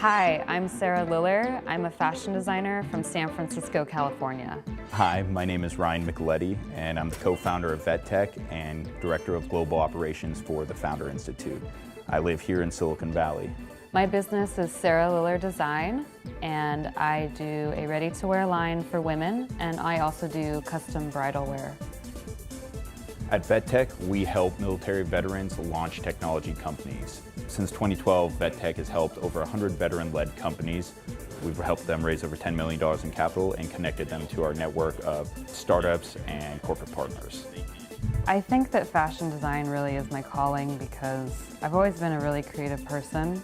Hi, I'm Sarah Liyue. I'm a fashion designer from San Francisco, California. Hi, my name is Ryan Micheletti, and I'm the co-founder of VetTech and director of global operations for the Founder Institute. I live here in Silicon Valley. My business is Sarah Liyue Design, and I do a ready-to-wear line for women, and I also do custom bridal wear. At VetTech, we help military veterans launch technology companies. Since 2012, VetTech has helped over 100 veteran-led companies. We've helped them raise over $10 million in capital and connected them to our network of startups and corporate partners. I think that fashion design really is my calling because I've always been a really creative person.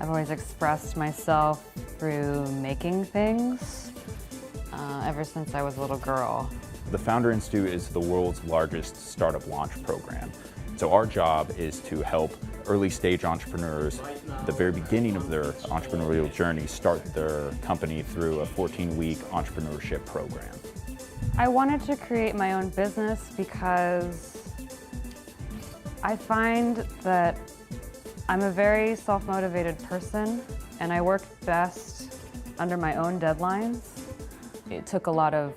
I've always expressed myself through making things ever since I was a little girl. The Founder Institute is the world's largest startup launch program. So our job is to help early stage entrepreneurs at the very beginning of their entrepreneurial journey start their company through a 14-week entrepreneurship program. I wanted to create my own business because I find that I'm a very self-motivated person and I work best under my own deadlines. It took a lot of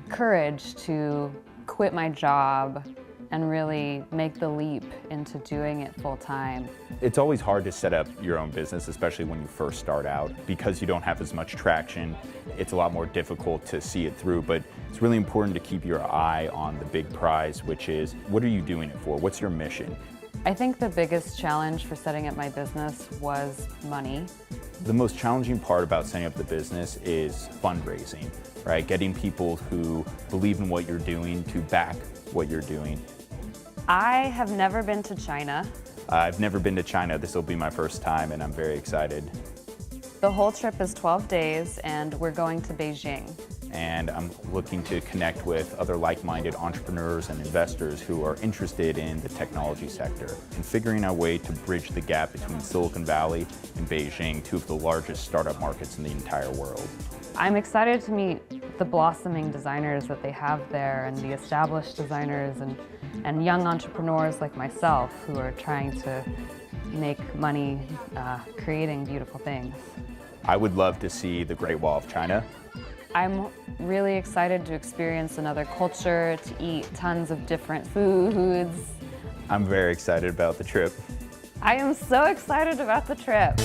courage to quit my job and really make the leap into doing it full time. It's always hard to set up your own business, especially when you first start out. Because you don't have as much traction, it's a lot more difficult to see it through, but it's really important to keep your eye on the big prize, which is, what are you doing it for? What's your mission? I think the biggest challenge for setting up my business was money. The most challenging part about setting up the business is fundraising, right? Getting people who believe in what you're doing to back what you're doing. I have never been to China. I've never been to China. This will be my first time and I'm very excited. The whole trip is 12 days and we're going to Beijing. And I'm looking to connect with other like-minded entrepreneurs and investors who are interested in the technology sector and figuring out a way to bridge the gap between Silicon Valley and Beijing, two of the largest startup markets in the entire world. I'm excited to meet the blossoming designers that they have there and the established designers and young entrepreneurs like myself who are trying to make money creating beautiful things. I would love to see the Great Wall of China. I'm really excited to experience another culture, to eat tons of different foods. I'm very excited about the trip. I am so excited about the trip.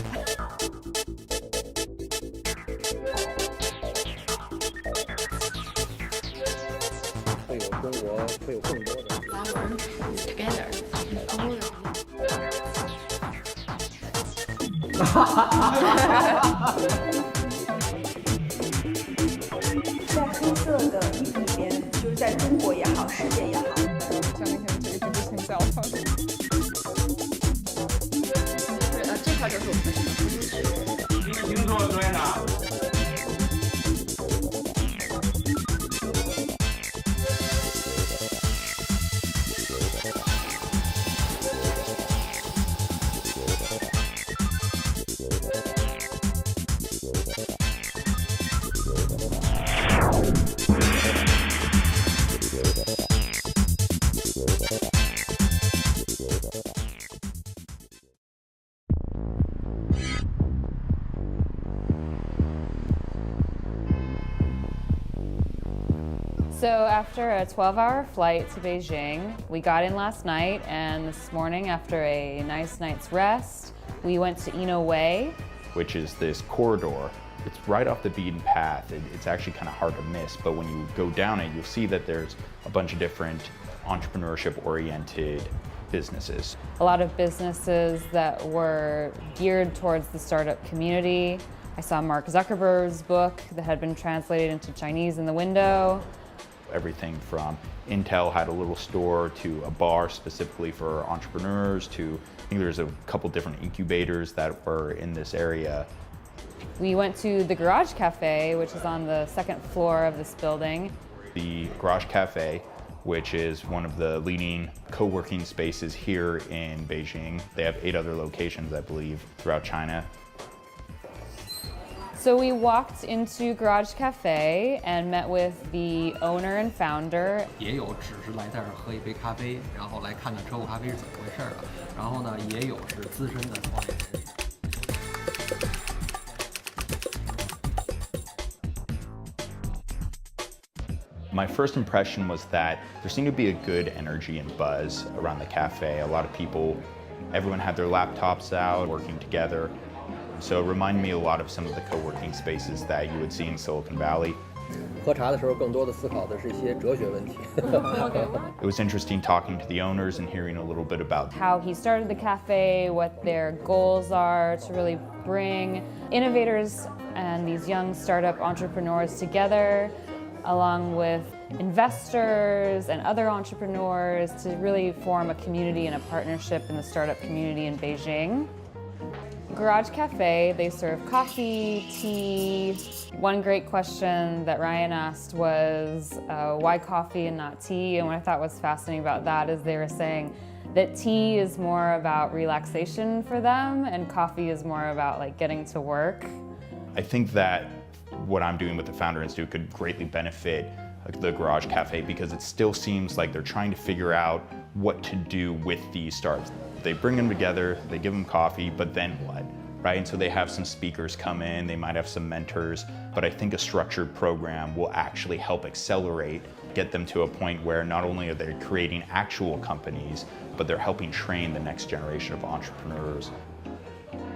So after a 12-hour flight to Beijing, we got in last night, and this morning, after a nice night's rest, we went to Liyue, which is this corridor. It's right off the beaten path. It's actually kind of hard to miss, but when you go down it, you'll see that there's a bunch of different entrepreneurship-oriented businesses. A lot of businesses that were geared towards the startup community. I saw Mark Zuckerberg's book that had been translated into Chinese in the window. Everything from Intel had a little store to a bar specifically for entrepreneurs to, I think there's a couple different incubators that were in this area. We went to the Garage Cafe, which is on the second floor of this building. The Garage Cafe, which is one of the leading co-working spaces here in Beijing. They have 8 other locations, I believe, throughout China. So we walked into Garage Cafe and met with the owner and founder. 也有只是来这儿喝一杯咖啡，然后来看看车库咖啡是怎么回事的。然后呢，也有是资深的创业人。My first impression was that there seemed to be a good energy and buzz around the cafe. A lot of people, everyone had their laptops out, working together. So it reminded me a lot of some of the co-working spaces that you would see in Silicon Valley. 喝茶的时候，更多的思考的是一些哲学问题。It was interesting talking to the owners and hearing a little bit about how he started the cafe, what their goals are to really bring innovators and these young startup entrepreneurs together, along with investors and other entrepreneurs to really form a community and a partnership in the startup community in Beijing. Garage Cafe, they serve coffee, tea. One great question that Ryan asked was, why coffee and not tea? And what I thought was fascinating about that is they were saying that tea is more about relaxation for them and coffee is more about like getting to work. I think that what I'm doing with the Founder Institute could greatly benefit the Garage Cafe because it still seems like they're trying to figure out what to do with these startups. They bring them together, they give them coffee, but then what, right? And so they have some speakers come in, they might have some mentors, but I think a structured program will actually help accelerate, get them to a point where not only are they creating actual companies, but they're helping train the next generation of entrepreneurs.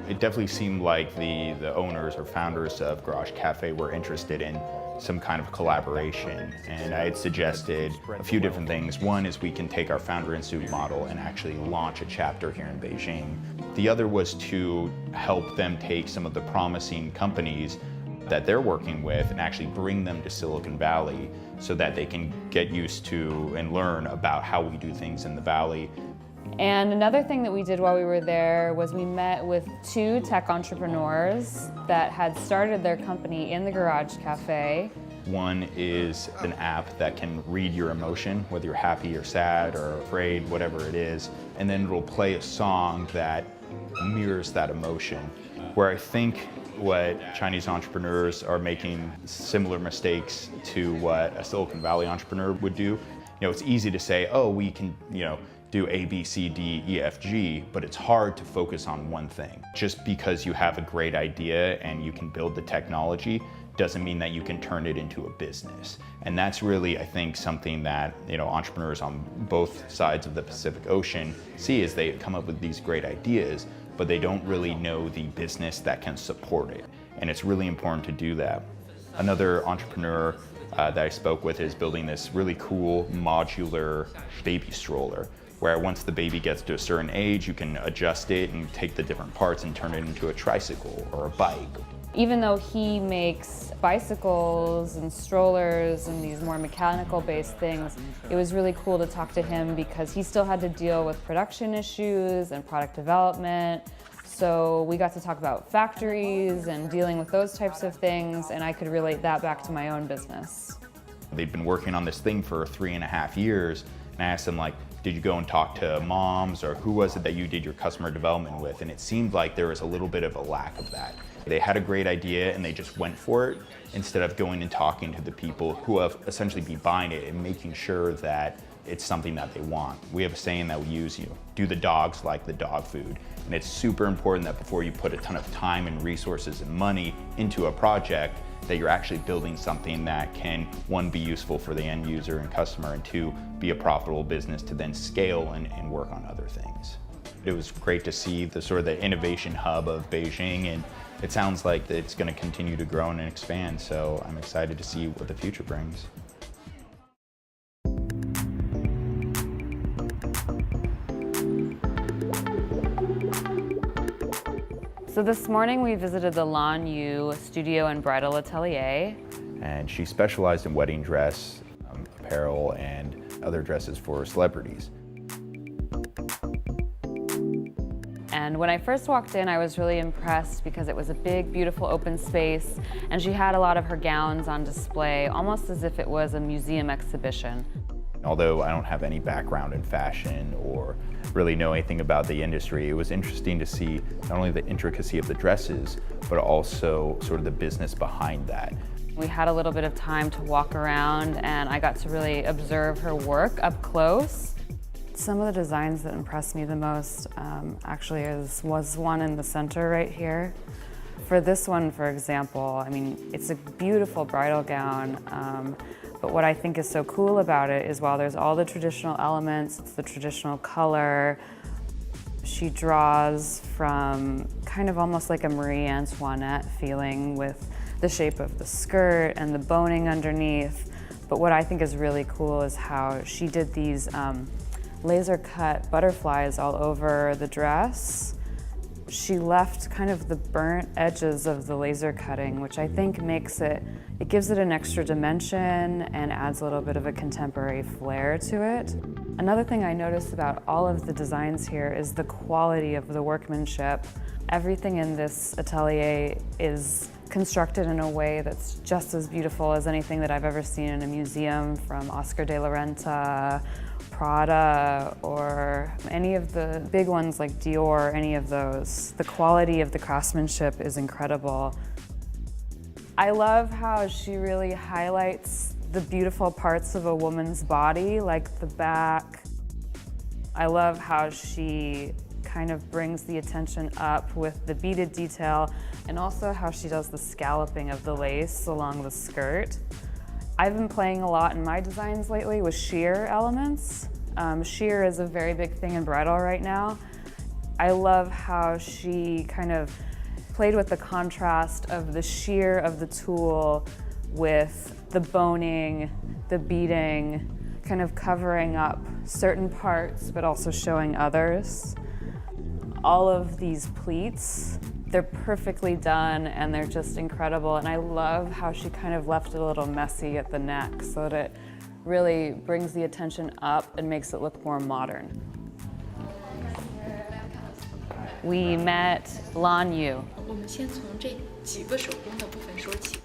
It definitely seemed like the owners or founders of Garage Cafe were interested in some kind of collaboration, and I had suggested a few different things. One is we can take our Founder Institute model and actually launch a chapter here in Beijing. The other was to help them take some of the promising companies that they're working with and actually bring them to Silicon Valley so that they can get used to and learn about how we do things in the Valley. And another thing that we did while we were there was we met with 2 tech entrepreneurs that had started their company in the Garage Cafe. One is an app that can read your emotion, whether you're happy or sad or afraid, whatever it is, and then it'll play a song that mirrors that emotion. Where I think what Chinese entrepreneurs are making similar mistakes to what a Silicon Valley entrepreneur would do. You know, it's easy to say, oh, we can, do A, B, C, D, E, F, G, but it's hard to focus on one thing. Just because you have a great idea and you can build the technology doesn't mean that you can turn it into a business. And that's really, I think, something that entrepreneurs on both sides of the Pacific Ocean see is they come up with these great ideas, but they don't really know the business that can support it. And it's really important to do that. Another entrepreneur that I spoke with is building this really cool modular baby stroller, where once the baby gets to a certain age, you can adjust it and take the different parts and turn it into a tricycle or a bike. Even though he makes bicycles and strollers and these more mechanical-based things, it was really cool to talk to him because he still had to deal with production issues and product development. So we got to talk about factories and dealing with those types of things, and I could relate that back to my own business. They'd been working on this thing for 3.5 years, and I asked them, like, did you go and talk to moms, or who was it that you did your customer development with? And it seemed like there was a little bit of a lack of that. They had a great idea and they just went for it instead of going and talking to the people who have essentially be buying it and making sure that it's something that they want. We have a saying that we use, do the dogs like the dog food. And it's super important that before you put a ton of time and resources and money into a project, that you're actually building something that can, 1, be useful for the end user and customer, and 2, be a profitable business to then scale and work on other things. It was great to see the sort of the innovation hub of Beijing, and it sounds like that it's going to continue to grow and expand, so I'm excited to see what the future brings. So this morning we visited the Lanyu studio and bridal atelier. And she specialized in wedding dress, apparel, and other dresses for celebrities. And when I first walked in, I was really impressed because it was a big, beautiful open space, and she had a lot of her gowns on display, almost as if it was a museum exhibition. Although I don't have any background in fashion or really know anything about the industry, it was interesting to see not only the intricacy of the dresses, but also sort of the business behind that. We had a little bit of time to walk around, and I got to really observe her work up close. Some of the designs that impressed me the most actually was one in the center right here. For this one, for example, I mean, it's a beautiful bridal gown, But what I think is so cool about it is while there's all the traditional elements, it's the traditional color, she draws from kind of almost like a Marie Antoinette feeling with the shape of the skirt and the boning underneath. But what I think is really cool is how she did these laser cut butterflies all over the dress. She left kind of the burnt edges of the laser cutting, which I think makes it gives it an extra dimension and adds a little bit of a contemporary flair to it. Another thing I noticed about all of the designs here is the quality of the workmanship. Everything in this atelier is constructed in a way that's just as beautiful as anything that I've ever seen in a museum, from Oscar de la Renta, Prada, or any of the big ones like Dior, any of those. The quality of the craftsmanship is incredible. I love how she really highlights the beautiful parts of a woman's body, like the back. I love how she kind of brings the attention up with the beaded detail, and also how she does the scalloping of the lace along the skirt. I've been playing a lot in my designs lately with sheer elements. Sheer is a very big thing in bridal right now. I love how she kind of played with the contrast of the sheer of the tool with the boning, the beading, kind of covering up certain parts but also showing others. All of these pleats, they're perfectly done and they're just incredible, and I love how she kind of left it a little messy at the neck so that it really brings the attention up and makes it look more modern. We met Lanyu. 我们先从这几个手工的部分说起。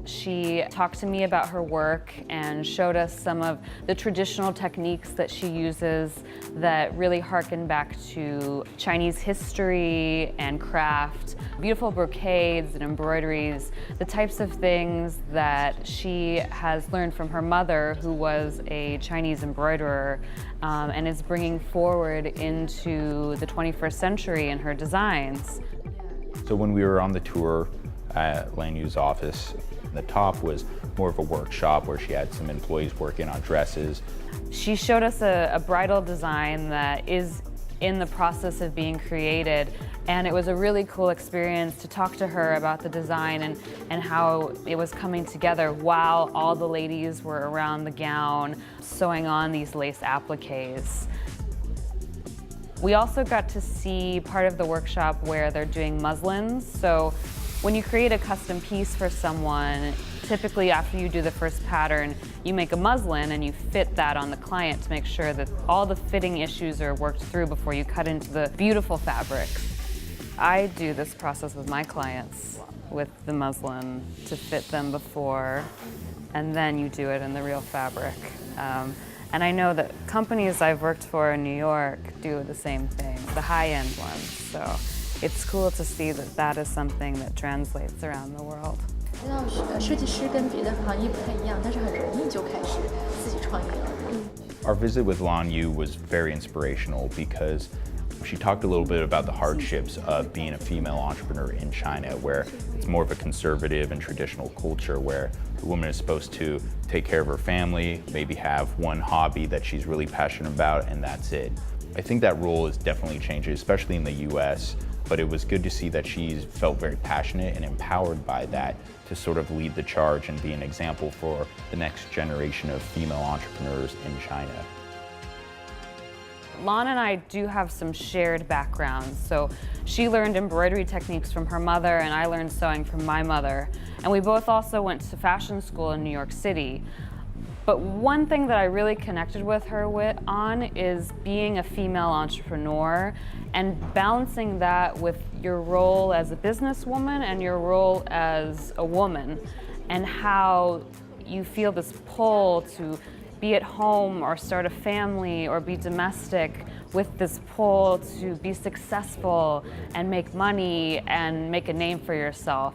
She talked to me about her work and showed us some of the traditional techniques that she uses that really harken back to Chinese history and craft. Beautiful brocades and embroideries, the types of things that she has learned from her mother, who was a Chinese embroiderer, and is bringing forward into the 21st century in her designs. So when we were on the tour at Lanyu's office, the top was more of a workshop where she had some employees working on dresses. She showed us a bridal design that is in the process of being created, and it was a really cool experience to talk to her about the design and how it was coming together while all the ladies were around the gown sewing on these lace appliques. We also got to see part of the workshop where they're doing muslins. So when you create a custom piece for someone, typically after you do the first pattern, you make a muslin and you fit that on the client to make sure that all the fitting issues are worked through before you cut into the beautiful fabrics. I do this process with my clients with the muslin to fit them before, and then you do it in the real fabric. And I know that companies I've worked for in New York do the same thing, the high-end ones. So it's cool to see that that is something that translates around the world. 知道设计师跟别的行业不太一样，但是很容易就开始自己创业了。 Our visit with Lanyu was very inspirational because she talked a little bit about the hardships of being a female entrepreneur in China, where it's more of a conservative and traditional culture where the woman is supposed to take care of her family, maybe have one hobby that she's really passionate about, and that's it. I think that role is definitely changing, especially in the US, but it was good to see that she's felt very passionate and empowered by that to sort of lead the charge and be an example for the next generation of female entrepreneurs in China. Lon and I do have some shared backgrounds. So she learned embroidery techniques from her mother and I learned sewing from my mother. And we both also went to fashion school in New York City. But one thing that I really connected with her on is being a female entrepreneur and balancing that with your role as a businesswoman and your role as a woman, and how you feel this pull to be at home or start a family or be domestic, with this pull to be successful and make money and make a name for yourself.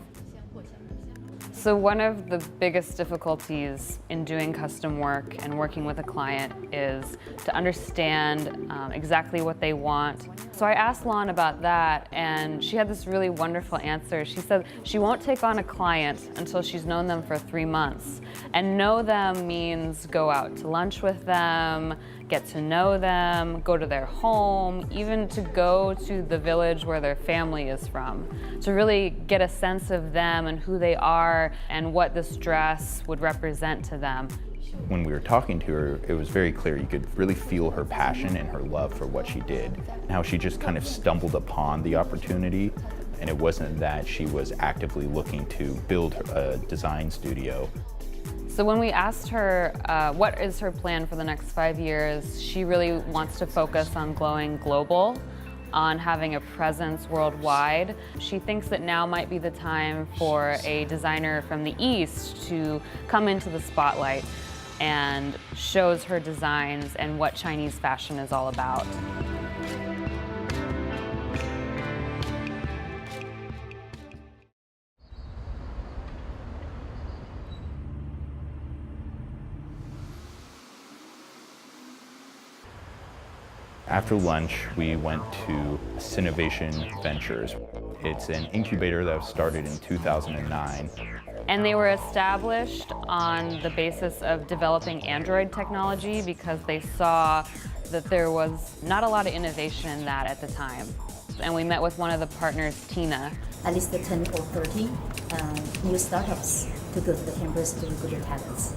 So one of the biggest difficulties in doing custom work and working with a client is to understand exactly what they want. So I asked Lon about that, and she had this really wonderful answer. She said she won't take on a client until she's known them for 3 months. And know them means go out to lunch with them, get to know them, go to their home, even to go to the village where their family is from, to really get a sense of them and who they are and what this dress would represent to them. When we were talking to her, it was very clear. You could really feel her passion and her love for what she did, and how she just kind of stumbled upon the opportunity. And it wasn't that she was actively looking to build a design studio. So when we asked her what is her plan for the next 5 years, she really wants to focus on going global, on having a presence worldwide. She thinks that now might be the time for a designer from the East to come into the spotlight and shows her designs and what Chinese fashion is all about. After lunch, we went to Sinovation Ventures. It's an incubator that was started in 2009. And they were established on the basis of developing Android technology because they saw that there was not a lot of innovation in that at the time. And we met with one of the partners, Tina. At least 10 or 30 new startups to go to the campus to recruit their talents.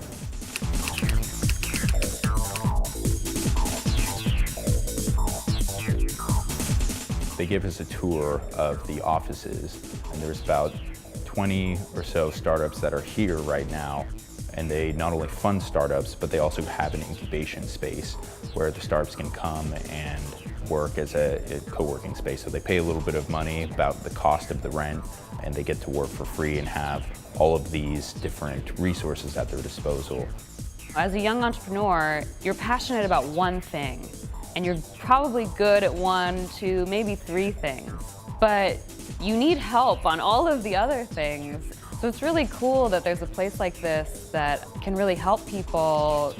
They gave us a tour of the offices, and there's about 20 or so startups that are here right now. And they not only fund startups, but they also have an incubation space where the startups can come and work as a co-working space. So they pay a little bit of money, about the cost of the rent, and they get to work for free and have all of these different resources at their disposal. As a young entrepreneur, you're passionate about one thing, and you're probably good at 1, 2, maybe 3 things. But you need help on all of the other things. So it's really cool that there's a place like this that can really help people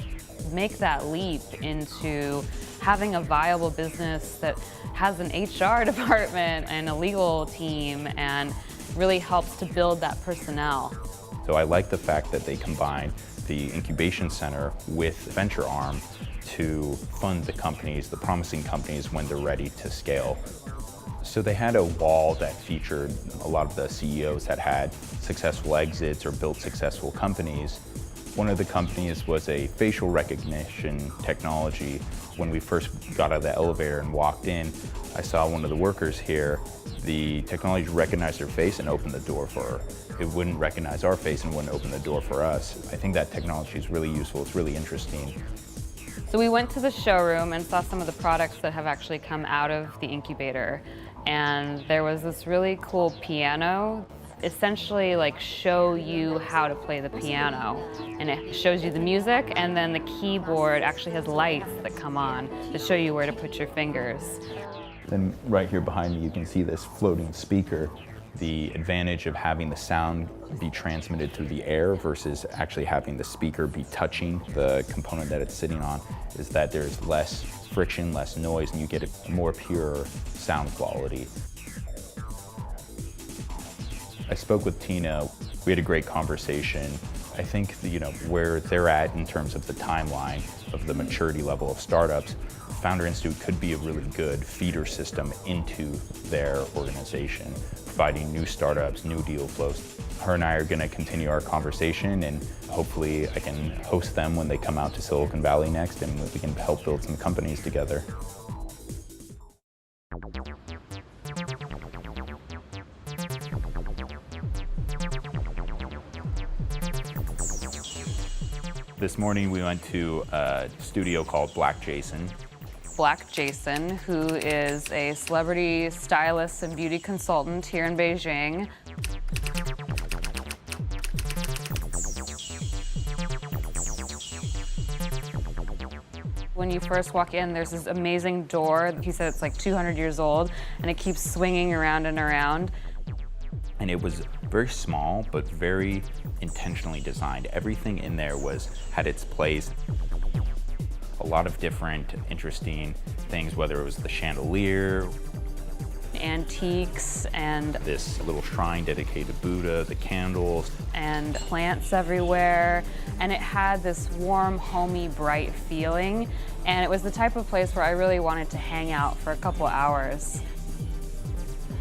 make that leap into having a viable business that has an HR department and a legal team and really helps to build that personnel. So I like the fact that they combine the incubation center with venture arm to fund the companies, the promising companies, when they're ready to scale. So they had a wall that featured a lot of the CEOs that had successful exits or built successful companies. One of the companies was a facial recognition technology. When we first got out of the elevator and walked in, I saw one of the workers here. The technology recognized her face and opened the door for her. It wouldn't recognize our face and wouldn't open the door for us. I think that technology is really useful. It's really interesting. So we went to the showroom and saw some of the products that have actually come out of the incubator. And there was this really cool piano, essentially like show you how to play the piano. And it shows you the music, and then the keyboard actually has lights that come on to show you where to put your fingers. Then right here behind me, you can see this floating speaker. The advantage of having the sound be transmitted through the air versus actually having the speaker be touching the component that it's sitting on is that there's less friction, less noise, and you get a more pure sound quality. I spoke with Tina. We had a great conversation. I think where they're at in terms of the timeline of the maturity level of startups, Founder Institute could be a really good feeder system into their organization, providing new startups, new deal flows. Her and I are going to continue our conversation, and hopefully I can host them when they come out to Silicon Valley next, and we can help build some companies together. This morning we went to a studio called Black Jason. Black Jason, who is a celebrity stylist and beauty consultant here in Beijing. When you first walk in, there's this amazing door. He said it's like 200 years old, and it keeps swinging around and around. And it was very small, but very intentionally designed. Everything in there had its place. A lot of different interesting things, whether it was the chandelier, antiques, and this little shrine dedicated to Buddha, the candles, and plants everywhere. And it had this warm, homey, bright feeling. And it was the type of place where I really wanted to hang out for a couple hours.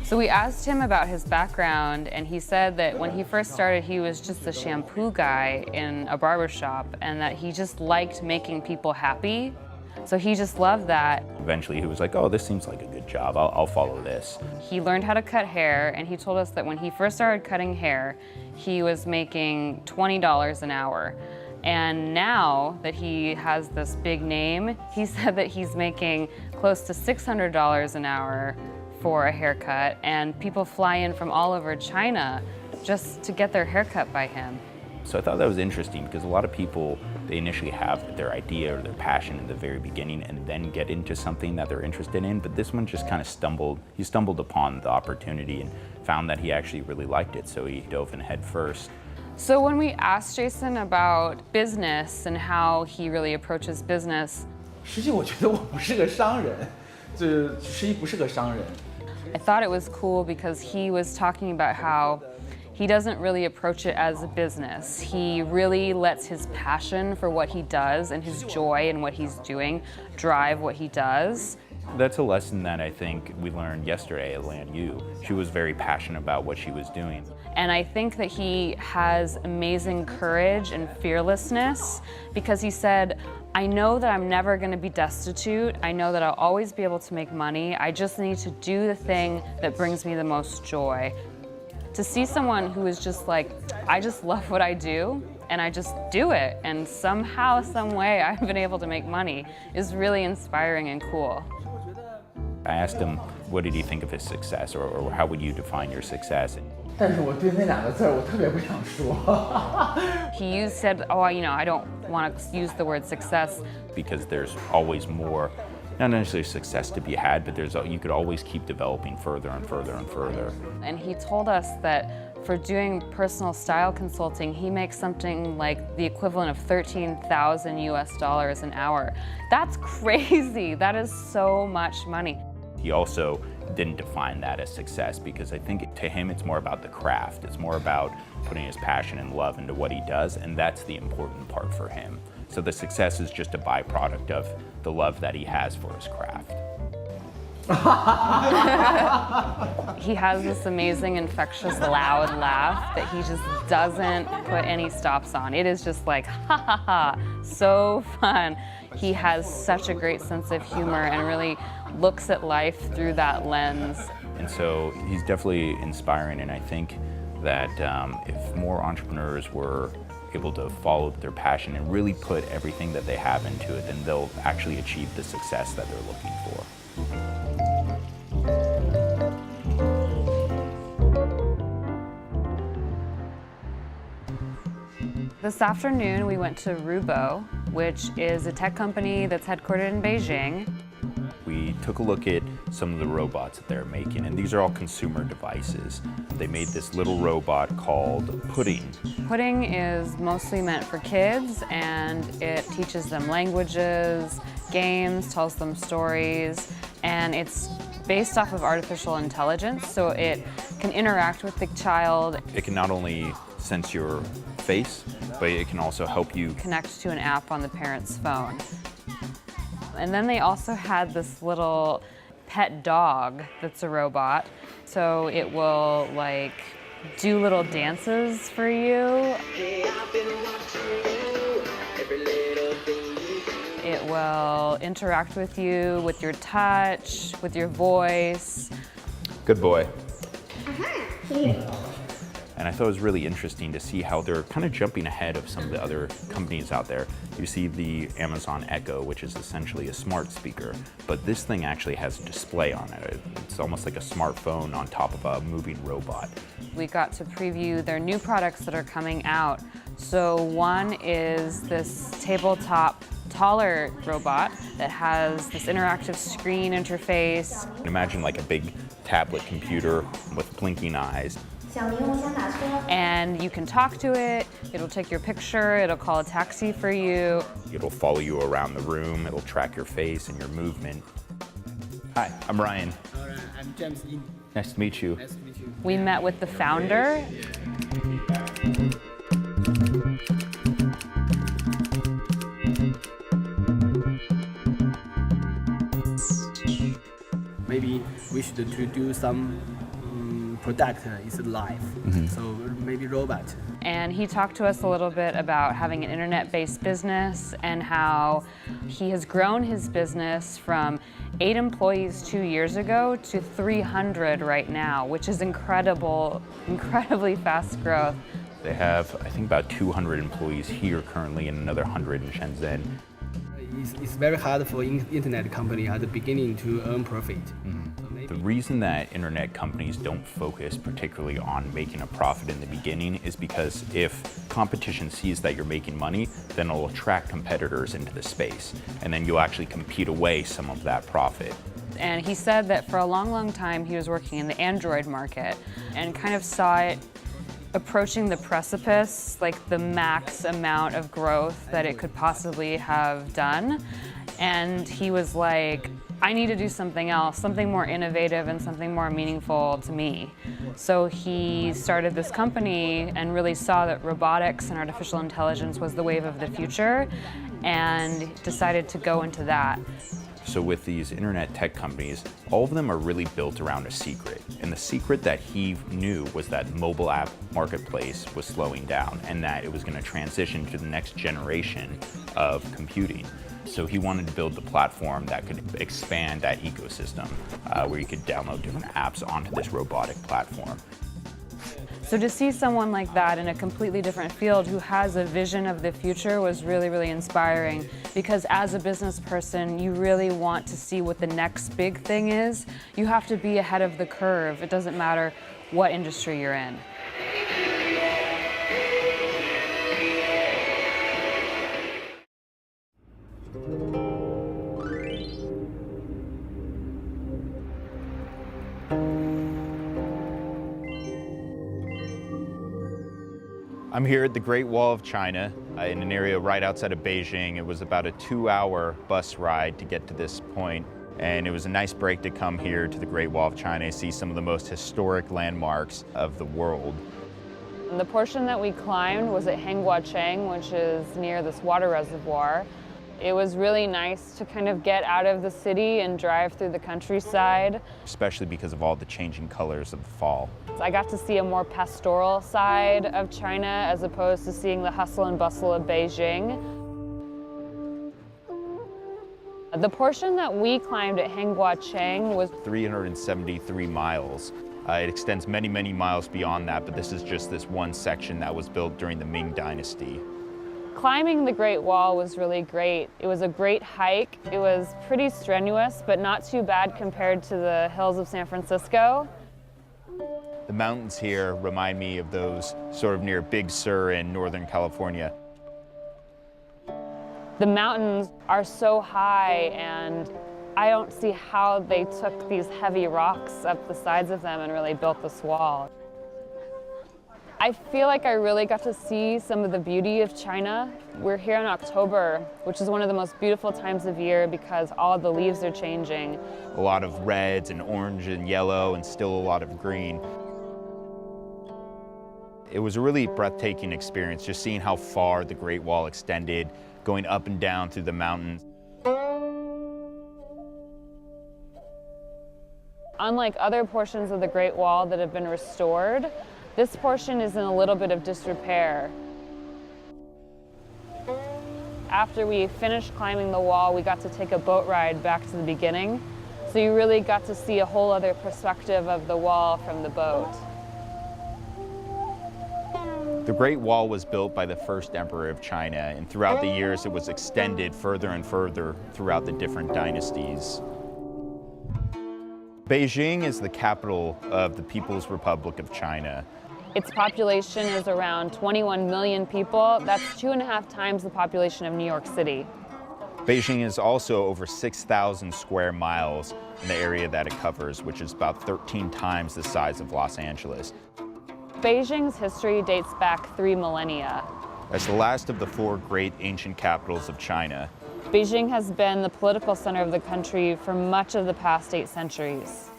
So we asked him about his background, and he said that when he first started, he was just a shampoo guy in a barbershop, and that he just liked making people happy. So he just loved that. Eventually he was like, oh, this seems like a good job, I'll follow this. He learned how to cut hair, and he told us that when he first started cutting hair, he was making $20 an hour. And now that he has this big name, he said that he's making close to $600 an hour for a haircut, and people fly in from all over China just to get their haircut by him. So I thought that was interesting because a lot of people, they initially have their idea or their passion in the very beginning and then get into something that they're interested in, but this one just kind of stumbled upon the opportunity and found that he actually really liked it, so he dove in head first. So when we asked Jason about business and how he really approaches business, 实际我觉得我不是个商人，就是实际不是个商人。 I thought it was cool because he was talking about how he doesn't really approach it as a business. He really lets his passion for what he does and his joy in what he's doing drive what he does. That's a lesson that I think we learned yesterday at Lanyu. She was very passionate about what she was doing. And I think that he has amazing courage and fearlessness because he said, I know that I'm never going to be destitute. I know that I'll always be able to make money. I just need to do the thing that brings me the most joy. To see someone who is just like, I just love what I do and I just do it, and somehow, some way I've been able to make money is really inspiring and cool. I asked him, what did he think of his success, or how would you define your success? 但是我对那两个字我特别不想说。He said, oh, I don't want to use the word success. Because there's always more, not necessarily success to be had, but you could always keep developing further and further and further. And he told us that for doing personal style consulting, he makes something like the equivalent of $13,000 US an hour. That's crazy. That is so much money. He also didn't define that as success because I think to him it's more about the craft. It's more about putting his passion and love into what he does, and that's the important part for him. So the success is just a byproduct of the love that he has for his craft. He has this amazing, infectious, loud laugh that he just doesn't put any stops on. It is just like, ha ha ha, so fun. He has such a great sense of humor and really looks at life through that lens. And so he's definitely inspiring, and I think that if more entrepreneurs were able to follow their passion and really put everything that they have into it, then they'll actually achieve the success that they're looking for. This afternoon, we went to Rubo, which is a tech company that's headquartered in Beijing. We took a look at some of the robots that they're making, and these are all consumer devices. They made this little robot called Pudding. Pudding is mostly meant for kids, and it teaches them languages, games, tells them stories, and it's based off of artificial intelligence, so it can interact with the child. It can not only sense your face, but it can also help you connect to an app on the parent's phone. And then they also had this little pet dog that's a robot. So it will like do little dances for you. It will interact with you with your touch, with your voice. Good boy. And I thought it was really interesting to see how they're kind of jumping ahead of some of the other companies out there. You see the Amazon Echo, which is essentially a smart speaker, but this thing actually has a display on it. It's almost like a smartphone on top of a moving robot. We got to preview their new products that are coming out. So one is this tabletop taller robot that has this interactive screen interface. Imagine like a big tablet computer with blinking eyes. And you can talk to it, it'll take your picture, it'll call a taxi for you. It'll follow you around the room, it'll track your face and your movement. Hi, I'm Ryan. Alright, I'm James Yin. Nice to meet you. Nice to meet you. We met with the founder. Maybe we should to do some product is live. So maybe robot. And he talked to us a little bit about having an internet-based business and how he has grown his business from 8 employees 2 years ago to 300 right now, which is incredible, incredibly fast growth. They have, I think, about 200 employees here currently and another 100 in Shenzhen. It's very hard for internet company at the beginning to earn profit. The reason that internet companies don't focus particularly on making a profit in the beginning is because if competition sees that you're making money, then it'll attract competitors into the space, and then you'll actually compete away some of that profit. And he said that for a long, long time he was working in the Android market and kind of saw it approaching the precipice, like the max amount of growth that it could possibly have done. And he was like, I need to do something else, something more innovative and something more meaningful to me. So he started this company and really saw that robotics and artificial intelligence was the wave of the future and decided to go into that. So with these internet tech companies, all of them are really built around a secret. And the secret that he knew was that mobile app marketplace was slowing down and that it was going to transition to the next generation of computing. So he wanted to build the platform that could expand that ecosystem, where you could download different apps onto this robotic platform. So to see someone like that in a completely different field who has a vision of the future was really, really inspiring, because as a business person, you really want to see what the next big thing is. You have to be ahead of the curve. It doesn't matter what industry you're in. I'm here at the Great Wall of China in an area right outside of Beijing. It was about a 2-hour bus ride to get to this point, and it was a nice break to come here to the Great Wall of China and see some of the most historic landmarks of the world. The portion that we climbed was at Hengguacheng, which is near this water reservoir. It was really nice to kind of get out of the city and drive through the countryside. Especially because of all the changing colors of the fall. I got to see a more pastoral side of China as opposed to seeing the hustle and bustle of Beijing. The portion that we climbed at Hengguacheng was 373 miles. It extends many, many miles beyond that, but this is just this one section that was built during the Ming Dynasty. Climbing the Great Wall was really great. It was a great hike. It was pretty strenuous, but not too bad compared to the hills of San Francisco. The mountains here remind me of those sort of near Big Sur in Northern California. The mountains are so high, and I don't see how they took these heavy rocks up the sides of them and really built this wall. I feel like I really got to see some of the beauty of China. We're here in October, which is one of the most beautiful times of year because all of the leaves are changing. A lot of reds and orange and yellow and still a lot of green. It was a really breathtaking experience, just seeing how far the Great Wall extended, going up and down through the mountains. Unlike other portions of the Great Wall that have been restored, this portion is in a little bit of disrepair. After we finished climbing the wall, we got to take a boat ride back to the beginning. So you really got to see a whole other perspective of the wall from the boat. The Great Wall was built by the first emperor of China, and throughout the years it was extended further and further throughout the different dynasties. Beijing is the capital of the People's Republic of China. Its population is around 21 million people. That's 2.5 times the population of New York City. Beijing is also over 6,000 square miles in the area that it covers, which is about 13 times the size of Los Angeles. Beijing's history dates back 3 millennia. As the last of the 4 great ancient capitals of China, Beijing has been the political center of the country for much of the past 8 centuries.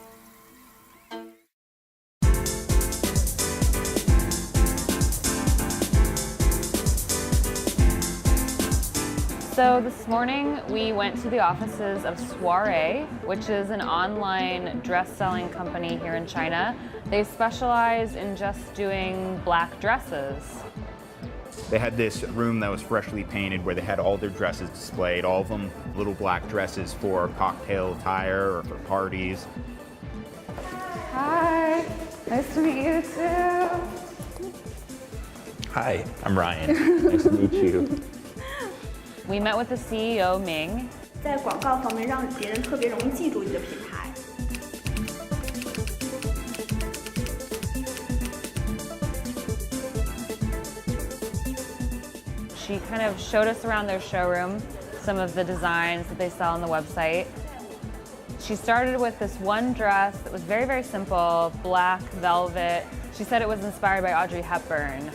So this morning we went to the offices of Soiree, which is an online dress-selling company here in China. They specialize in just doing black dresses. they had this room that was freshly painted where they had all their dresses displayed, all of them little black dresses for cocktail attire or for parties. Hi, nice to meet you too. Hi, I'm Ryan. Nice to meet you. We met with the CEO, Ming. 在广告方面让别人特别容易记住你的品牌。 She kind of showed us around their showroom, some of the designs that they sell on the website. She started with this one dress that was very, very simple, black velvet. She said it was inspired by Audrey Hepburn.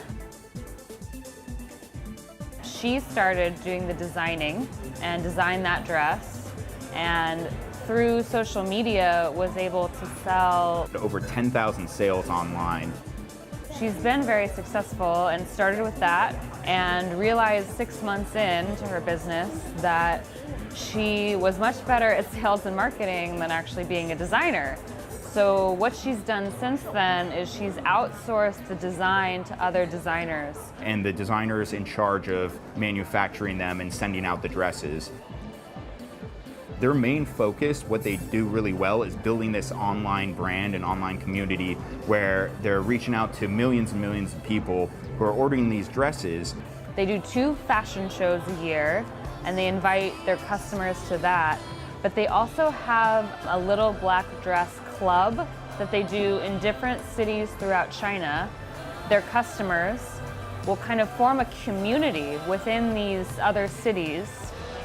She started doing the designing and designed that dress, and through social media was able to sell over 10,000 sales online. She's been very successful and started with that and realized 6 months into her business that she was much better at sales and marketing than actually being a designer. So what she's done since then is she's outsourced the design to other designers. And the designers in charge of manufacturing them and sending out the dresses. Their main focus, what they do really well, is building this online brand and online community where they're reaching out to millions and millions of people who are ordering these dresses. They do 2 fashion shows a year, and they invite their customers to that. But they also have a little black dress club that they do in different cities throughout China. Their customers will kind of form a community within these other cities.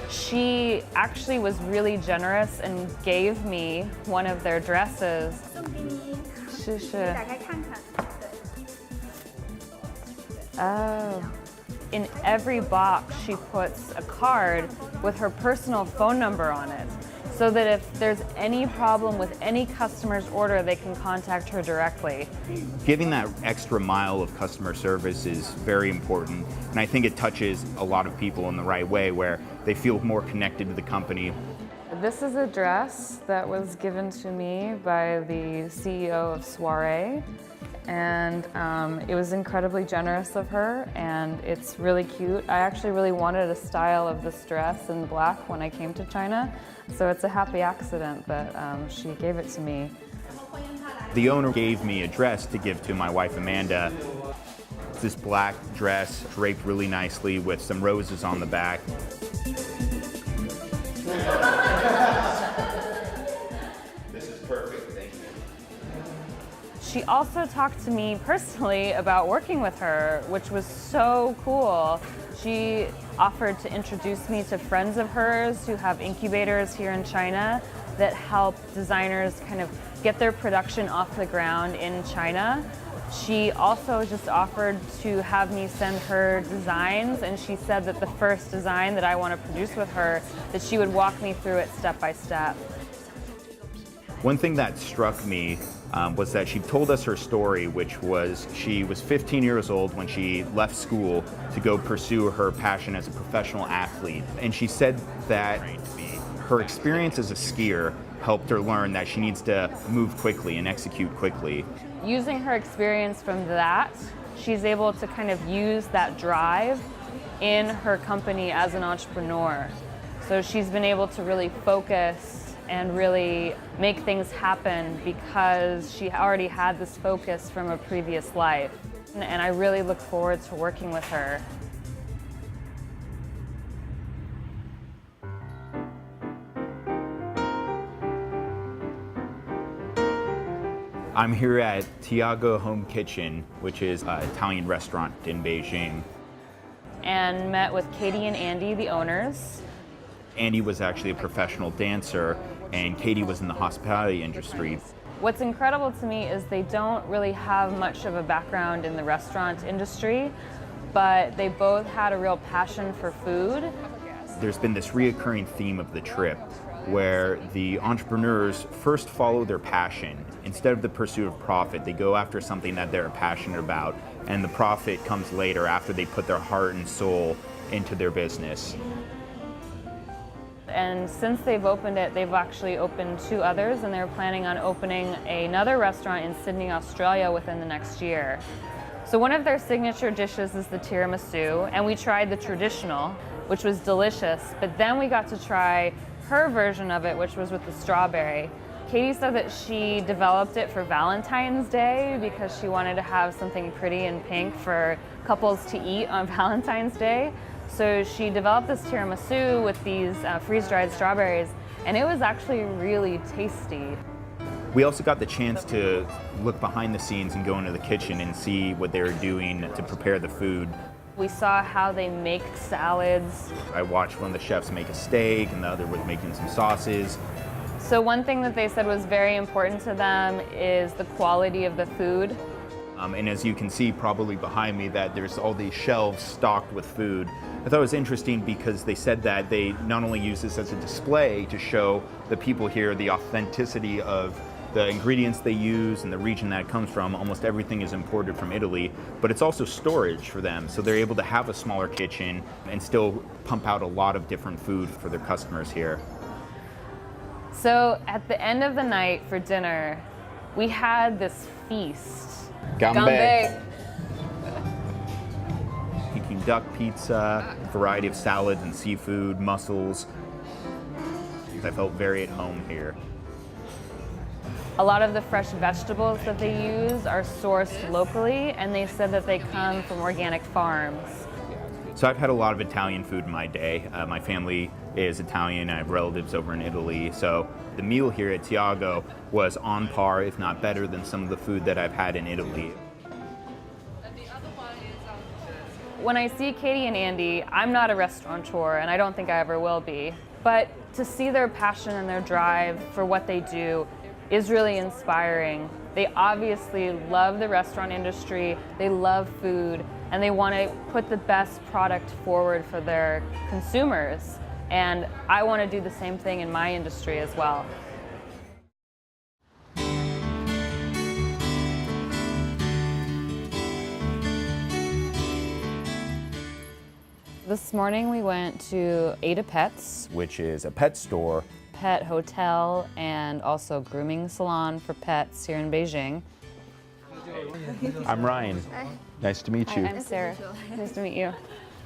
She actually was really generous and gave me one of their dresses. 送给你，是是。打开看看。对。 Oh. In every box, she puts a card with her personal phone number on it, so that if there's any problem with any customer's order, they can contact her directly. Giving that extra mile of customer service is very important, and I think it touches a lot of people in the right way where they feel more connected to the company. This is a dress that was given to me by the CEO of Soiree, and it was incredibly generous of her, and it's really cute. I actually really wanted a style of this dress in black when I came to China, so it's a happy accident that she gave it to me. The owner gave me a dress to give to my wife Amanda. It's this black dress draped really nicely with some roses on the back. This is perfect, thank you. She also talked to me personally about working with her, which was so cool. She offered to introduce me to friends of hers who have incubators here in China that help designers kind of get their production off the ground in China. She also just offered to have me send her designs, and she said that the first design that I want to produce with her, that she would walk me through it step by step. One thing that struck me was that she told us her story, which was she was 15 years old when she left school to go pursue her passion as a professional athlete. And she said that her experience as a skier helped her learn that she needs to move quickly and execute quickly. Using her experience from that, she's able to kind of use that drive in her company as an entrepreneur. So she's been able to really focus and really make things happen because she already had this focus from a previous life. And I really look forward to working with her. I'm here at Tiago Home Kitchen, which is an Italian restaurant in Beijing. And met with Katie and Andy, the owners. Andy was actually a professional dancer, and Katie was in the hospitality industry. What's incredible to me is they don't really have much of a background in the restaurant industry, but they both had a real passion for food. There's been this reoccurring theme of the trip where the entrepreneurs first follow their passion. Instead of the pursuit of profit, they go after something that they're passionate about, and the profit comes later after they put their heart and soul into their business. And since they've opened it, they've actually opened 2 others, and they're planning on opening another restaurant in Sydney, Australia within the next year. So one of their signature dishes is the tiramisu, and we tried the traditional, which was delicious, but then we got to try her version of it, which was with the strawberry. Katie said that she developed it for Valentine's Day because she wanted to have something pretty and pink for couples to eat on Valentine's Day. So she developed this tiramisu with these freeze-dried strawberries, and it was actually really tasty. We also got the chance to look behind the scenes and go into the kitchen and see what they were doing to prepare the food. We saw how they make salads. I watched one of the chefs make a steak and the other was making some sauces. So one thing that they said was very important to them is the quality of the food. And as you can see probably behind me that there's all these shelves stocked with food. I thought it was interesting because they said that they not only use this as a display to show the people here the authenticity of the ingredients they use and the region that it comes from. Almost everything is imported from Italy, but it's also storage for them. So they're able to have a smaller kitchen and still pump out a lot of different food for their customers here. So at the end of the night for dinner, we had this feast. Ganbei. Peking duck pizza, a variety of salads and seafood, mussels. I felt very at home here. A lot of the fresh vegetables that they use are sourced locally, and they said that they come from organic farms. So I've had a lot of Italian food in my day. My family is Italian, I have relatives over in Italy, so the meal here at Tiago was on par, if not better, than some of the food that I've had in Italy. When I see Katie and Andy, I'm not a restaurateur, and I don't think I ever will be, but to see their passion and their drive for what they do is really inspiring. They obviously love the restaurant industry, they love food, and they want to put the best product forward for their consumers. And I want to do the same thing in my industry as well. This morning we went to Ada Pets, which is a pet store, pet hotel, and also grooming salon for pets here in Beijing. I'm Ryan. Hi. Nice to meet you. I'm Sarah. Nice to meet you.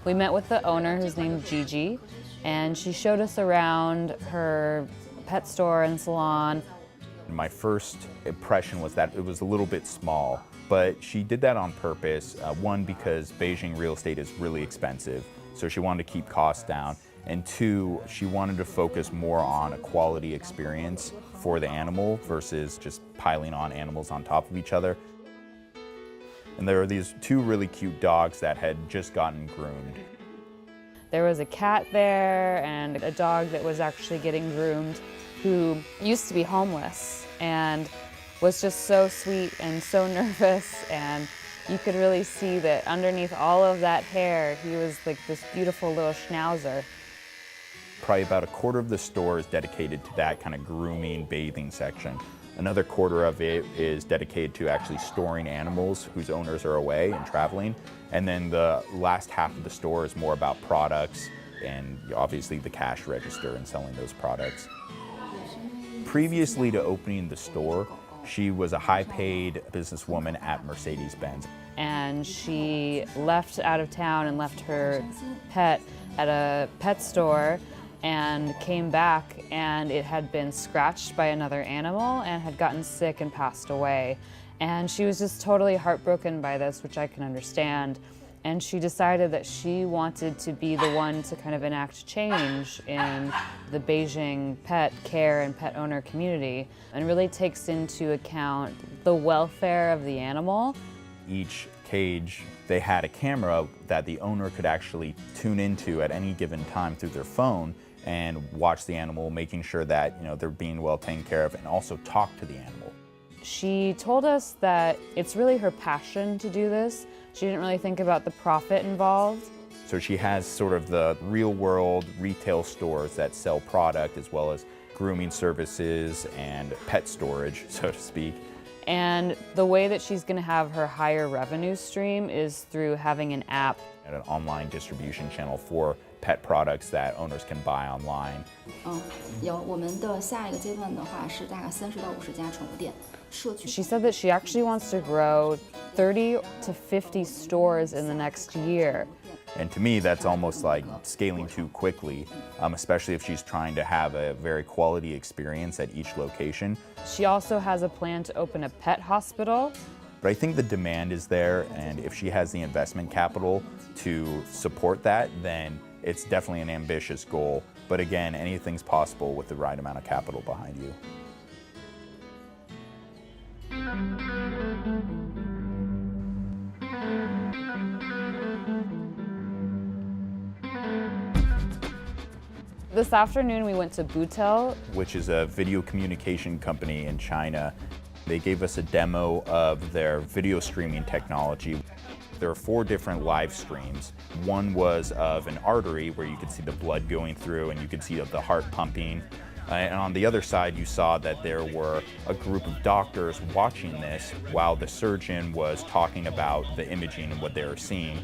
We met with the owner, who's named Gigi, and she showed us around her pet store and salon. My first impression was that it was a little bit small, but she did that on purpose. One, because Beijing real estate is really expensive, so she wanted to keep costs down. And two, she wanted to focus more on a quality experience for the animal versus just piling on animals on top of each other. And there were these 2 really cute dogs that had just gotten groomed. There was a cat there and a dog that was actually getting groomed who used to be homeless and was just so sweet and so nervous, and you could really see that underneath all of that hair, he was like this beautiful little schnauzer. Probably about a quarter of the store is dedicated to that kind of grooming, bathing section. Another quarter of it is dedicated to actually storing animals whose owners are away and traveling. And then the last half of the store is more about products and obviously the cash register and selling those products. Previously to opening the store, she was a high-paid businesswoman at Mercedes-Benz. And she left out of town and left her pet at a pet store and came back, and it had been scratched by another animal and had gotten sick and passed away. And she was just totally heartbroken by this, which I can understand. And she decided that she wanted to be the one to kind of enact change in the Beijing pet care and pet owner community, and really takes into account the welfare of the animal. Each cage, they had a camera that the owner could actually tune into at any given time through their phone and watch the animal, making sure that they're being well taken care of, and also talk to the animal. She told us that it's really her passion to do this. She didn't really think about the profit involved. So she has sort of the real-world retail stores that sell product as well as grooming services and pet storage, so to speak. And the way that she's going to have her higher revenue stream is through having an app. And an online distribution channel for pet products that owners can buy online. 我们的下一个阶段的话是大概30到50家宠物店。 She said that she actually wants to grow 30 to 50 stores in the next year. And to me, that's almost like scaling too quickly, especially if she's trying to have a very quality experience at each location. She also has a plan to open a pet hospital. But I think the demand is there, and if she has the investment capital to support that, then it's definitely an ambitious goal. But again, anything's possible with the right amount of capital behind you. This afternoon we went to Bridal, which is a video communication company in China. They gave us a demo of their video streaming technology. There are 4 different live streams. One was of an artery where you could see the blood going through and you could see the heart pumping. And on the other side, you saw that there were a group of doctors watching this while the surgeon was talking about the imaging and what they were seeing.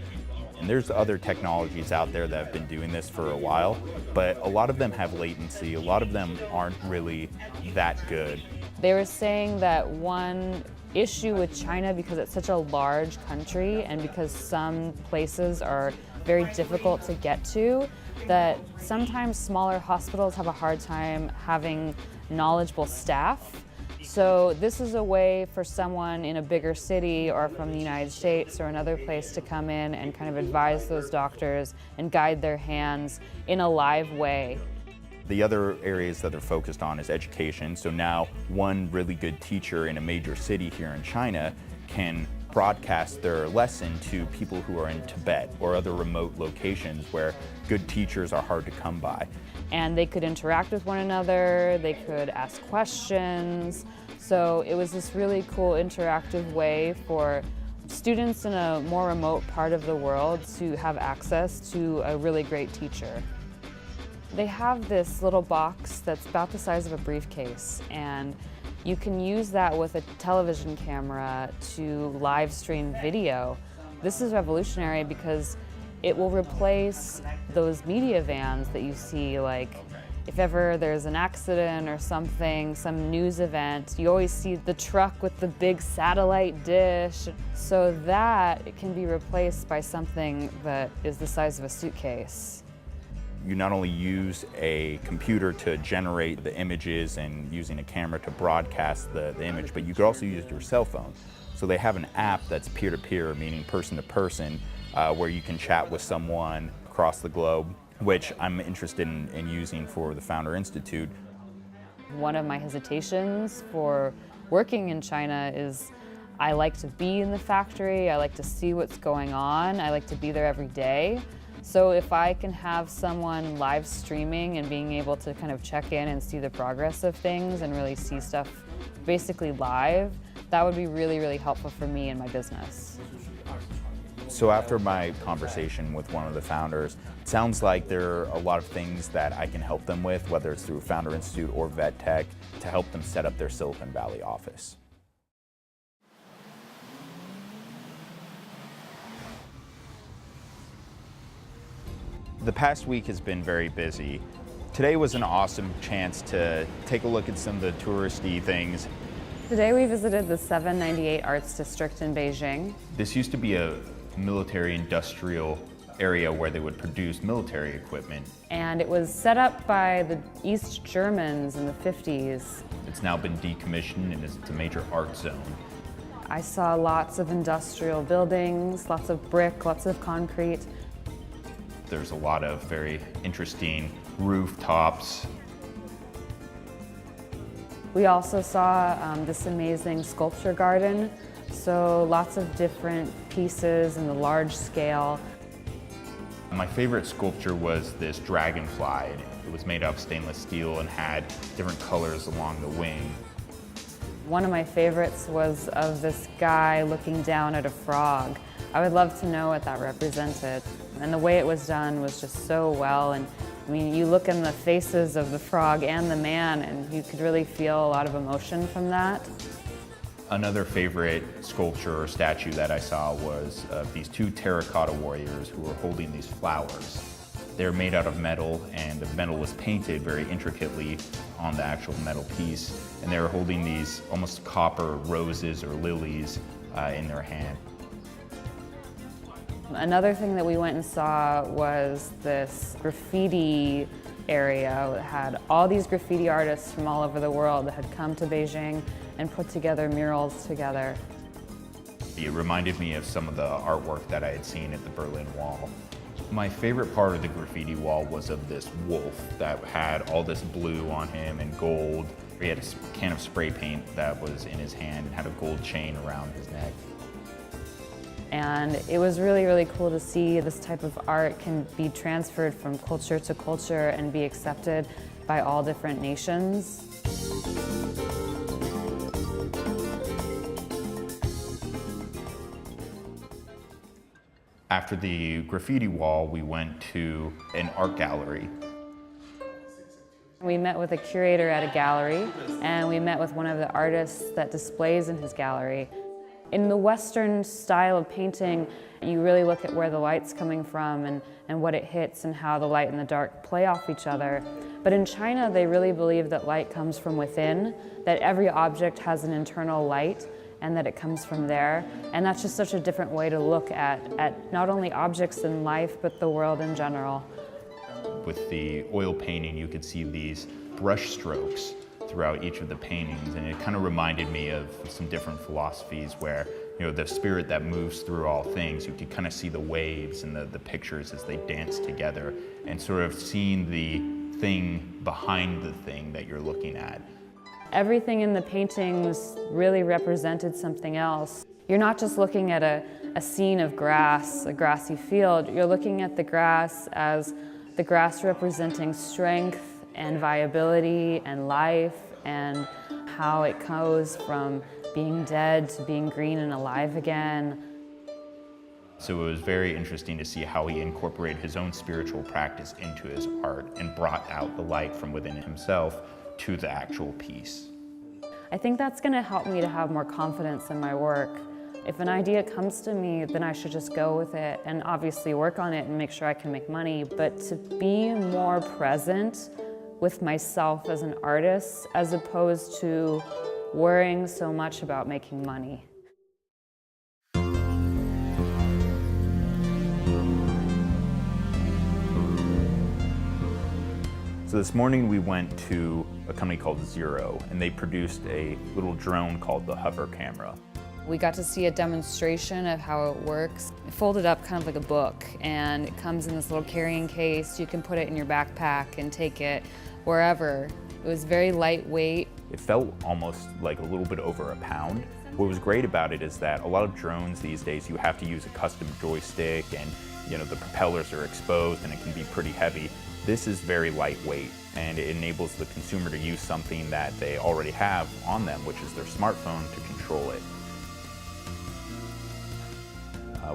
And there's other technologies out there that have been doing this for a while, but a lot of them have latency. A lot of them aren't really that good. They were saying that one issue with China, because it's such a large country and because some places are very difficult to get to, that sometimes smaller hospitals have a hard time having knowledgeable staff. So this is a way for someone in a bigger city or from the United States or another place to come in and kind of advise those doctors and guide their hands in a live way. The other areas that they're focused on is education. So now one really good teacher in a major city here in China can broadcast their lesson to people who are in Tibet or other remote locations where good teachers are hard to come by. And they could interact with one another, they could ask questions. So it was this really cool interactive way for students in a more remote part of the world to have access to a really great teacher. They have this little box that's about the size of a briefcase, and you can use that with a television camera to live stream video. This is revolutionary because it will replace those media vans that you see, like if ever there's an accident or something, some news event, you always see the truck with the big satellite dish. So that it can be replaced by something that is the size of a suitcase. You not only use a computer to generate the images and using a camera to broadcast the image, but you could also use your cell phone. So they have an app that's peer-to-peer, meaning person-to-person, where you can chat with someone across the globe, which I'm interested in using for the Founder Institute. One of my hesitations for working in China is I like to be in the factory, I like to see what's going on, I like to be there every day. So if I can have someone live streaming and being able to kind of check in and see the progress of things and really see stuff basically live, that would be really, really helpful for me and my business. So after my conversation with one of the founders, it sounds like there are a lot of things that I can help them with, whether it's through Founder Institute or VetTech, to help them set up their Silicon Valley office. The past week has been very busy. Today was an awesome chance to take a look at some of the touristy things. Today we visited the 798 Arts District in Beijing. This used to be a military industrial area where they would produce military equipment. And it was set up by the East Germans in the 50s. It's now been decommissioned and it's a major art zone. I saw lots of industrial buildings, lots of brick, lots of concrete. There's a lot of very interesting rooftops. We also saw this amazing sculpture garden, so lots of different pieces in the large scale. My favorite sculpture was this dragonfly. It was made of stainless steel and had different colors along the wing. One of my favorites was of this guy looking down at a frog. I would love to know what that represented. And the way it was done was just so well. And I mean, you look in the faces of the frog and the man, and you could really feel a lot of emotion from that. Another favorite sculpture or statue that I saw was these two terracotta warriors who were holding these flowers. They're made out of metal, and the metal was painted very intricately on the actual metal piece, and they were holding these almost copper roses or lilies in their hand. Another thing that we went and saw was this graffiti area that had all these graffiti artists from all over the world that had come to Beijing and put together murals together. It reminded me of some of the artwork that I had seen at the Berlin Wall. My favorite part of the graffiti wall was of this wolf that had all this blue on him and gold. He had a can of spray paint that was in his hand and had a gold chain around his neck. And it was really, really cool to see this type of art can be transferred from culture to culture and be accepted by all different nations. After the graffiti wall, we went to an art gallery. We met with a curator at a gallery, and we met with one of the artists that displays in his gallery. In the Western style of painting, you really look at where the light's coming from and what it hits and how the light and the dark play off each other. But in China, they really believe that light comes from within, that every object has an internal light, and that it comes from there. And that's just such a different way to look at not only objects in life, but the world in general. With the oil painting, you could see these brush strokes throughout each of the paintings, and it kind of reminded me of some different philosophies where, you know, the spirit that moves through all things, you could kind of see the waves and the pictures as they dance together, and sort of seeing the thing behind the thing that you're looking at. Everything in the paintings really represented something else. You're not just looking at a scene of grass, a grassy field, you're looking at the grass as the grass representing strength and viability and life, and how it goes from being dead to being green and alive again. So it was very interesting to see how he incorporated his own spiritual practice into his art and brought out the light from within himself to the actual piece. I think that's going to help me to have more confidence in my work. If an idea comes to me, then I should just go with it and obviously work on it and make sure I can make money, but to be more present with myself as an artist as opposed to worrying so much about making money. So this morning we went to a company called Zero, and they produced a little drone called the hover camera. We got to see a demonstration of how it works. It folded up kind of like a book, and it comes in this little carrying case. You can put it in your backpack and take it wherever. It was very lightweight. It felt almost like a little bit over a pound. What was great about it is that a lot of drones these days, you have to use a custom joystick, and you know, the propellers are exposed and it can be pretty heavy. This is very lightweight, and it enables the consumer to use something that they already have on them, which is their smartphone, to control it.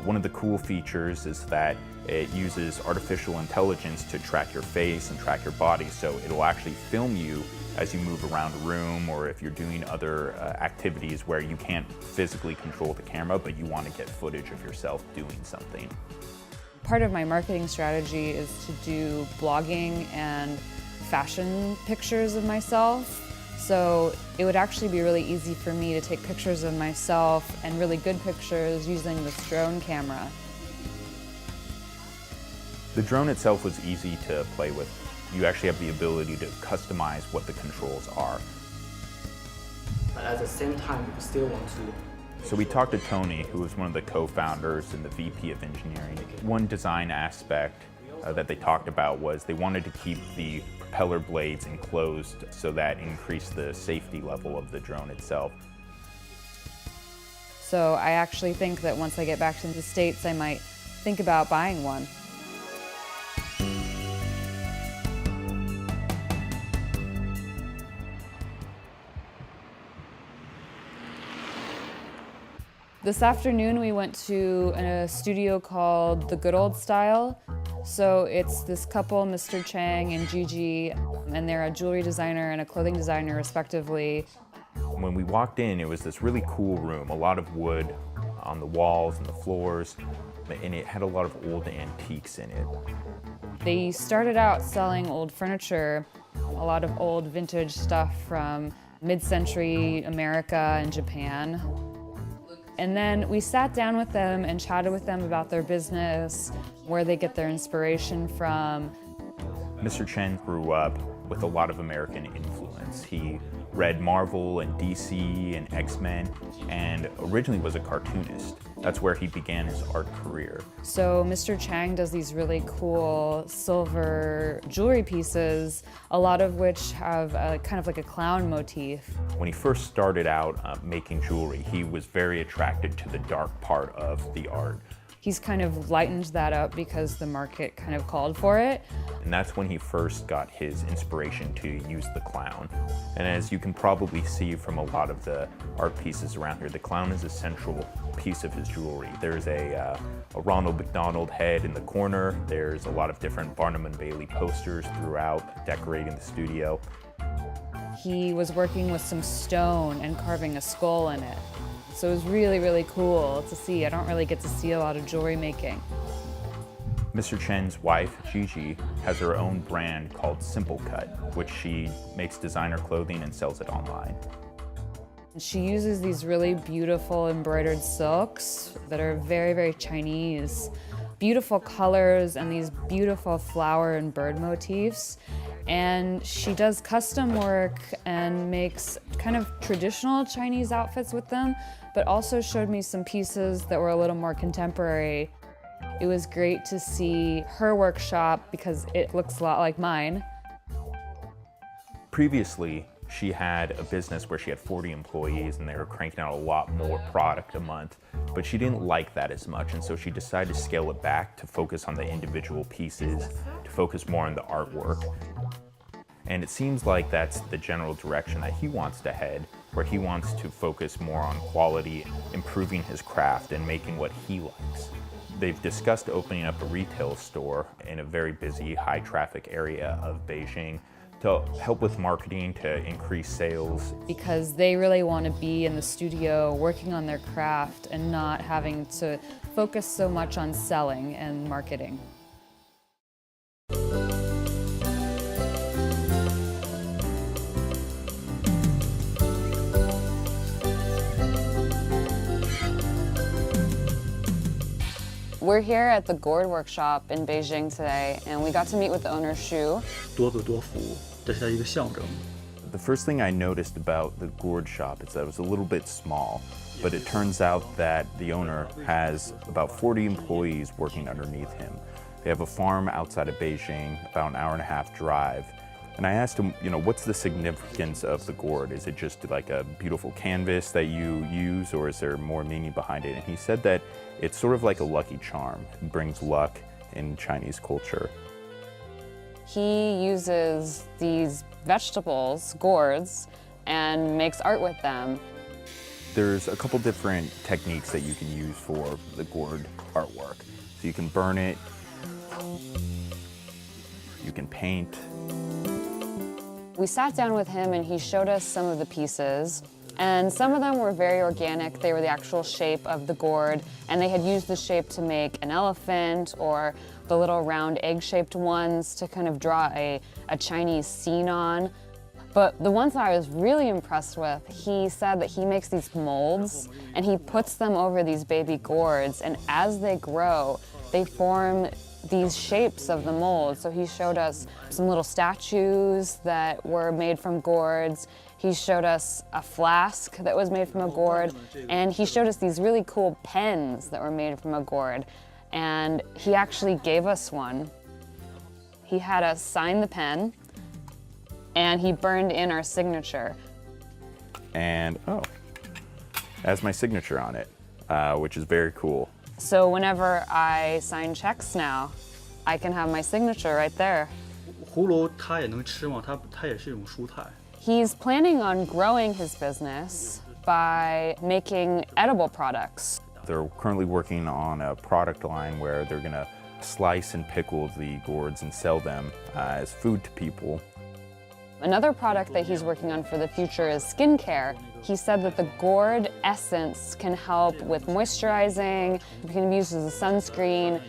One of the cool features is that it uses artificial intelligence to track your face and track your body, so it'll actually film you as you move around a room, or if you're doing other activities where you can't physically control the camera, but you want to get footage of yourself doing something. Part of my marketing strategy is to do blogging and fashion pictures of myself. So it would actually be really easy for me to take pictures of myself, and really good pictures, using this drone camera. The drone itself was easy to play with. You actually have the ability to customize what the controls are. But at the same time, we still want to. So we talked to Tony, who was one of the co-founders and the VP of engineering. One design aspect that they talked about was they wanted to keep the propeller blades enclosed so that increased the safety level of the drone itself. So I actually think that once I get back to the States, I might think about buying one. This afternoon we went to a studio called The Good Old Style. So it's this couple, Mr. Chang and Gigi, and they're a jewelry designer and a clothing designer respectively. When we walked in, it was this really cool room, a lot of wood on the walls and the floors, and it had a lot of old antiques in it. They started out selling old furniture, a lot of old vintage stuff from mid-century America and Japan. And then we sat down with them and chatted with them about their business, where they get their inspiration from. Mr. Chen grew up with a lot of American influence. He read Marvel and DC and X-Men, and originally was a cartoonist. That's where he began his art career. So Mr. Chang does these really cool silver jewelry pieces, a lot of which have kind of like a clown motif. When he first started out making jewelry, he was very attracted to the dark part of the art. He's kind of lightened that up because the market kind of called for it. And that's when he first got his inspiration to use the clown. And as you can probably see from a lot of the art pieces around here, the clown is a central piece of his jewelry. There's a Ronald McDonald head in the corner. There's a lot of different Barnum and Bailey posters throughout, decorating the studio. He was working with some stone and carving a skull in it. So it was really, really cool to see. I don't really get to see a lot of jewelry making. Mr. Chen's wife, Gigi, has her own brand called Simple Cut, which she makes designer clothing and sells it online. She uses these really beautiful embroidered silks that are very, very Chinese. Beautiful colors and these beautiful flower and bird motifs. And she does custom work and makes kind of traditional Chinese outfits with them, but also showed me some pieces that were a little more contemporary. It was great to see her workshop because it looks a lot like mine. Previously, she had a business where she had 40 employees and they were cranking out a lot more product a month, but she didn't like that as much, and so she decided to scale it back to focus on the individual pieces, to focus more on the artwork. And it seems like that's the general direction that he wants to head, where he wants to focus more on quality, improving his craft, and making what he likes. They've discussed opening up a retail store in a very busy, high-traffic area of Beijing to help with marketing, to increase sales. Because they really want to be in the studio working on their craft and not having to focus so much on selling and marketing. We're here at the Gourd workshop in Beijing today, and we got to meet with the owner, Xu. 多子多福，这是它一个象征。 The first thing I noticed about the gourd shop is that it was a little bit small, but it turns out that the owner has about 40 employees working underneath him. They have a farm outside of Beijing, about an hour-and-a-half drive. And I asked him, what's the significance of the gourd? Is it just like a beautiful canvas that you use, or is there more meaning behind it? And he said that it's sort of like a lucky charm. It brings luck in Chinese culture. He uses these vegetables, gourds, and makes art with them. There's a couple different techniques that you can use for the gourd artwork. So you can burn it, you can paint. We sat down with him and he showed us some of the pieces, and some of them were very organic. They were the actual shape of the gourd, and they had used the shape to make an elephant or the little round egg-shaped ones to kind of draw a Chinese scene on. But the ones that I was really impressed with, he said that he makes these molds and he puts them over these baby gourds, and as they grow, they form these shapes of the mold. So he showed us some little statues that were made from gourds. He showed us a flask that was made from a gourd, and he showed us these really cool pens that were made from a gourd. And he actually gave us one. He had us sign the pen, and he burned in our signature. And has my signature on it, which is very cool. So whenever I sign checks now, I can have my signature right there. 葫芦它也能吃吗？它也是一种蔬菜。 He's planning on growing his business, by making edible products. They're currently working on a product line where they're going to slice and pickle the gourds and sell them as food to people. Another product that he's working on for the future is skincare. He said that the gourd essence can help with moisturizing, it can be used as a sunscreen.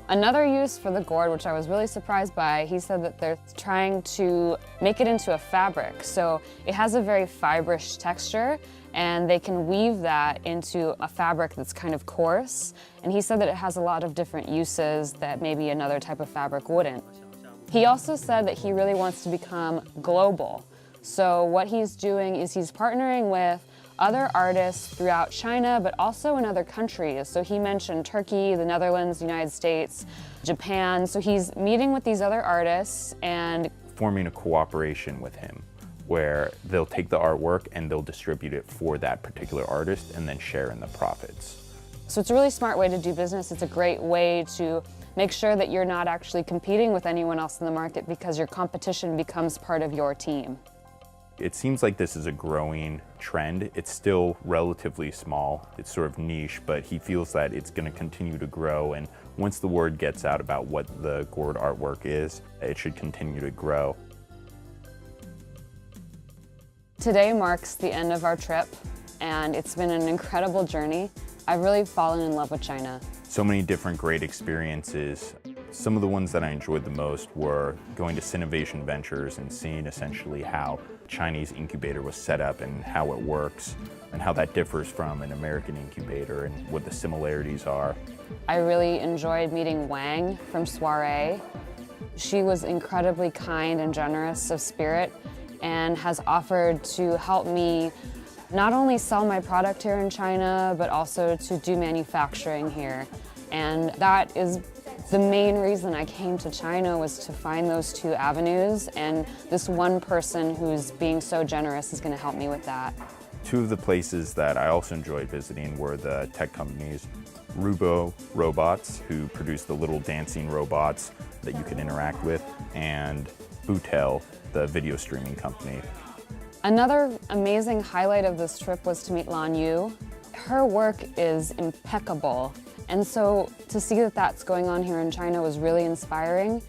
Another use for the gourd, which I was really surprised by, he said that they're trying to make it into a fabric. So it has a very fibrous texture, and they can weave that into a fabric that's kind of coarse. And he said that it has a lot of different uses that maybe another type of fabric wouldn't. He also said that he really wants to become global. So what he's doing is he's partnering with other artists throughout China, but also in other countries. So he mentioned Turkey, the Netherlands, the United States, Japan. So he's meeting with these other artists and forming a cooperation with him where they'll take the artwork and they'll distribute it for that particular artist and then share in the profits. So it's a really smart way to do business. It's a great way to make sure that you're not actually competing with anyone else in the market because your competition becomes part of your team. It seems like this is a growing trend. It's still relatively small. It's sort of niche, but he feels that it's going to continue to grow. And once the word gets out about what the gourd artwork is, it should continue to grow. Today marks the end of our trip, and it's been an incredible journey. I've really fallen in love with China. So many different great experiences. Some of the ones that I enjoyed the most were going to Sinovation Ventures and seeing essentially how Chinese incubator was set up and how it works and how that differs from an American incubator and what the similarities are. I really enjoyed meeting Wang from Soiree. She was incredibly kind and generous of spirit and has offered to help me not only sell my product here in China, but also to do manufacturing here. And that is the main reason I came to China, was to find those two avenues, and this one person who's being so generous is going to help me with that. Two of the places that I also enjoyed visiting were the tech companies, Rubo Robots, who produce the little dancing robots that you can interact with, and Bridal, the video streaming company. Another amazing highlight of this trip was to meet Lanyu. Her work is impeccable, and so to see that that's going on here in China was really inspiring.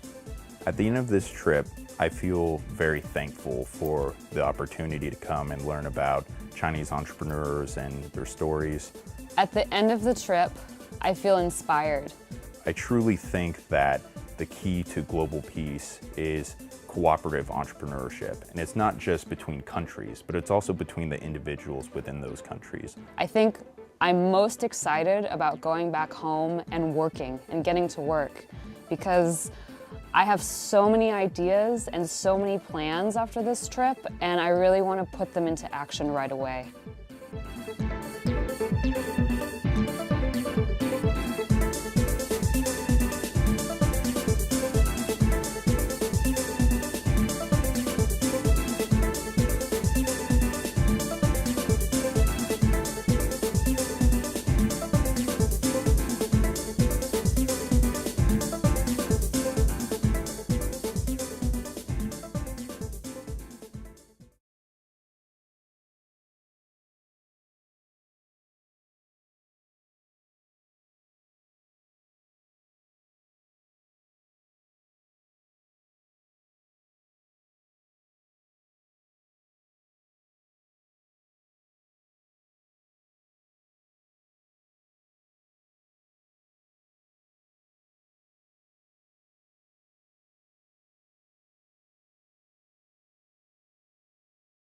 At the end of this trip, I feel very thankful for the opportunity to come and learn about Chinese entrepreneurs and their stories. At the end of the trip, I feel inspired. I truly think that the key to global peace is cooperative entrepreneurship. And it's not just between countries, but it's also between the individuals within those countries. I think I'm most excited about going back home and working and getting to work, because I have so many ideas and so many plans after this trip, and I really want to put them into action right away.